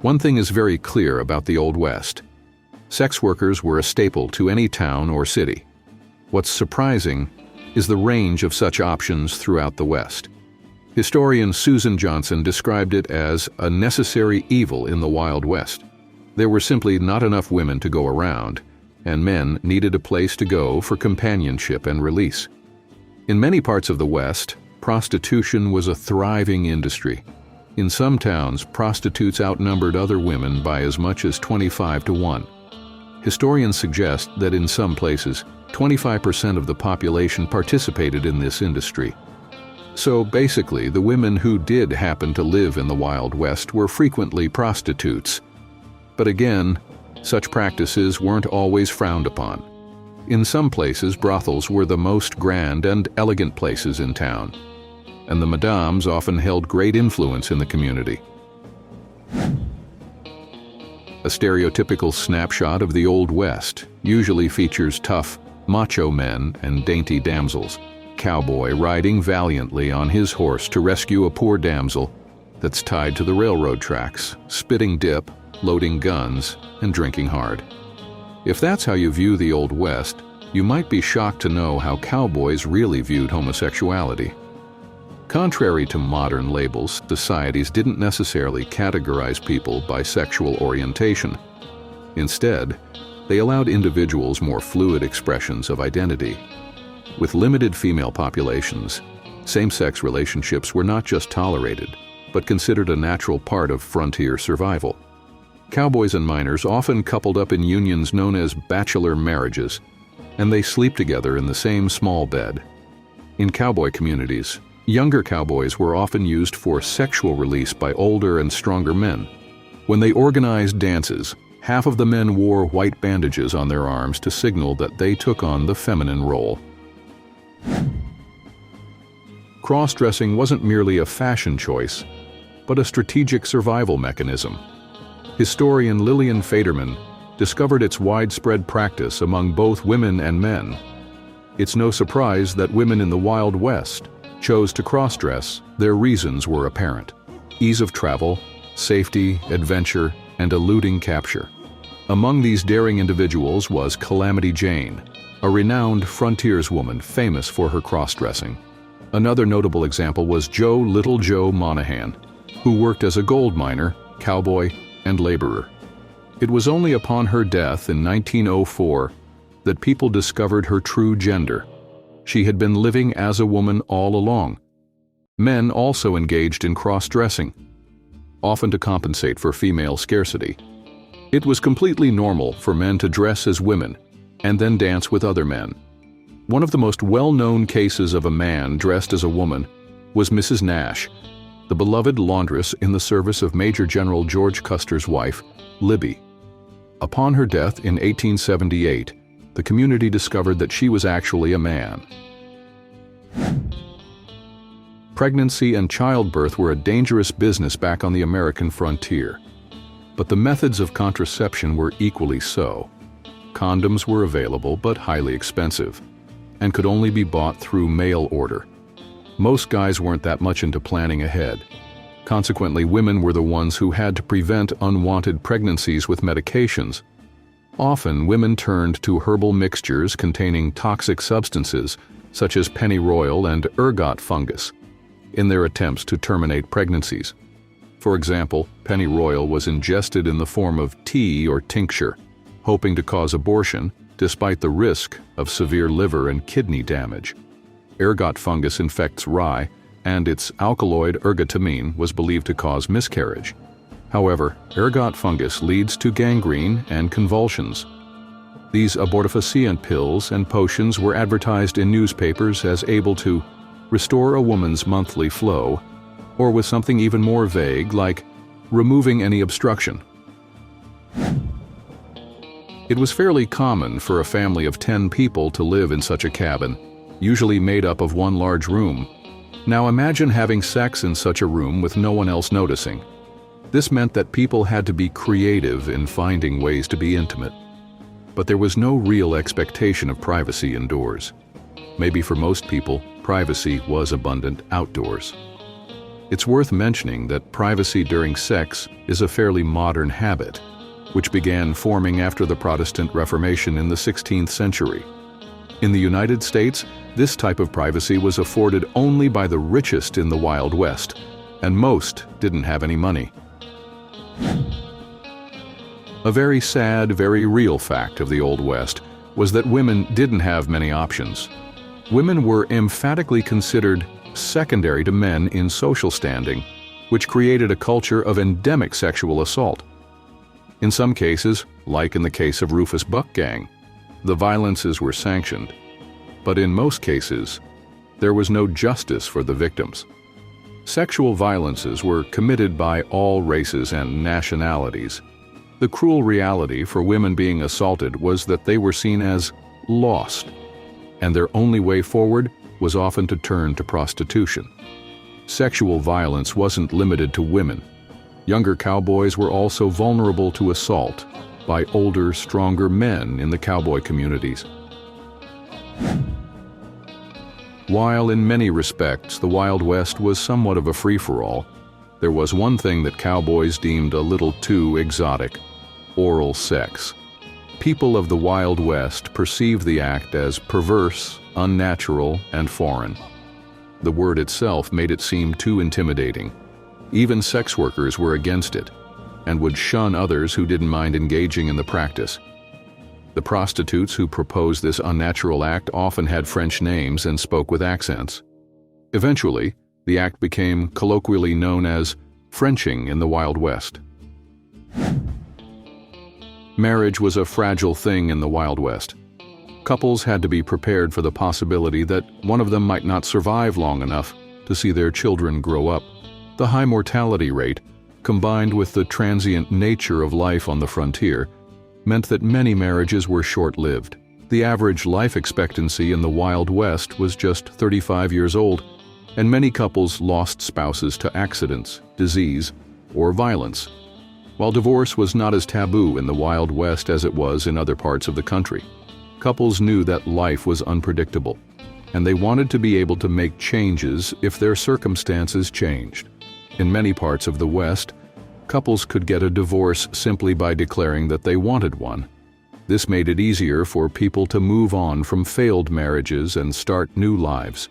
One thing is very clear about the Old West. Sex workers were a staple to any town or city. What's surprising is the range of such options throughout the West. Historian Susan Johnson described it as a necessary evil in the Wild West. There were simply not enough women to go around, and men needed a place to go for companionship and release. In many parts of the West, prostitution was a thriving industry. In some towns, prostitutes outnumbered other women by as much as 25 to 1. Historians suggest that in some places, 25% of the population participated in this industry. So basically, the women who did happen to live in the Wild West were frequently prostitutes. But again, such practices weren't always frowned upon. In some places, brothels were the most grand and elegant places in town, and the madames often held great influence in the community. A stereotypical snapshot of the Old West usually features tough, macho men and dainty damsels. Cowboy riding valiantly on his horse to rescue a poor damsel that's tied to the railroad tracks, spitting dip, loading guns, and drinking hard. If that's how you view the Old West, you might be shocked to know how cowboys really viewed homosexuality. Contrary to modern labels, societies didn't necessarily categorize people by sexual orientation. Instead, they allowed individuals more fluid expressions of identity. With limited female populations, same-sex relationships were not just tolerated, but considered a natural part of frontier survival. Cowboys and miners often coupled up in unions known as bachelor marriages, and they sleep together in the same small bed. In cowboy communities, younger cowboys were often used for sexual release by older and stronger men. When they organized dances, half of the men wore white bandages on their arms to signal that they took on the feminine role. Cross-dressing wasn't merely a fashion choice, but a strategic survival mechanism. Historian Lillian Faderman discovered its widespread practice among both women and men. It's no surprise that women in the Wild West chose to cross-dress. Their reasons were apparent: ease of travel, safety, adventure, and eluding capture. Among these daring individuals was Calamity Jane, a renowned frontierswoman famous for her cross-dressing. Another notable example was Little Joe Monahan, who worked as a gold miner, cowboy, and laborer. It was only upon her death in 1904 that people discovered her true gender. She had been living as a woman all along. Men also engaged in cross-dressing, often to compensate for female scarcity. It was completely normal for men to dress as women and then dance with other men. One of the most well-known cases of a man dressed as a woman was Mrs. Nash, the beloved laundress in the service of Major General George Custer's wife, Libby. Upon her death in 1878, the community discovered that she was actually a man. Pregnancy and childbirth were a dangerous business back on the American frontier, but the methods of contraception were equally so. Condoms were available but highly expensive, and could only be bought through mail order. Most guys weren't that much into planning ahead. Consequently, women were the ones who had to prevent unwanted pregnancies with medications. Often, women turned to herbal mixtures containing toxic substances such as pennyroyal and ergot fungus in their attempts to terminate pregnancies. For example, pennyroyal was ingested in the form of tea or tincture, hoping to cause abortion despite the risk of severe liver and kidney damage. Ergot fungus infects rye, and its alkaloid ergotamine was believed to cause miscarriage. However, ergot fungus leads to gangrene and convulsions. These abortifacient pills and potions were advertised in newspapers as able to restore a woman's monthly flow, or with something even more vague like removing any obstruction. It was fairly common for a family of 10 people to live in such a cabin, usually made up of one large room. Now imagine having sex in such a room with no one else noticing. This meant that people had to be creative in finding ways to be intimate. But there was no real expectation of privacy indoors. Maybe for most people, privacy was abundant outdoors. It's worth mentioning that privacy during sex is a fairly modern habit, which began forming after the Protestant Reformation in the 16th century. In the United States, this type of privacy was afforded only by the richest in the Wild West, and most didn't have any money. A very sad, very real fact of the Old West was that women didn't have many options. Women were emphatically considered secondary to men in social standing, which created a culture of endemic sexual assault. In some cases, like in the case of Rufus Buck Gang, the violences were sanctioned, but in most cases, there was no justice for the victims. Sexual violences were committed by all races and nationalities. The cruel reality for women being assaulted was that they were seen as lost, and their only way forward was often to turn to prostitution. Sexual violence wasn't limited to women. Younger cowboys were also vulnerable to assault by older, stronger men in the cowboy communities. While in many respects the Wild West was somewhat of a free-for-all, there was one thing that cowboys deemed a little too exotic: oral sex. People of the Wild West perceived the act as perverse, unnatural, and foreign. The word itself made it seem too intimidating. Even sex workers were against it, and would shun others who didn't mind engaging in the practice. The prostitutes who proposed this unnatural act often had French names and spoke with accents. Eventually, the act became colloquially known as Frenching in the Wild West. Marriage was a fragile thing in the Wild West. Couples had to be prepared for the possibility that one of them might not survive long enough to see their children grow up. The high mortality rate, combined with the transient nature of life on the frontier, meant that many marriages were short-lived. The average life expectancy in the Wild West was just 35 years old, and many couples lost spouses to accidents, disease, or violence. While divorce was not as taboo in the Wild West as it was in other parts of the country, couples knew that life was unpredictable, and they wanted to be able to make changes if their circumstances changed. In many parts of the West, couples could get a divorce simply by declaring that they wanted one. This made it easier for people to move on from failed marriages and start new lives,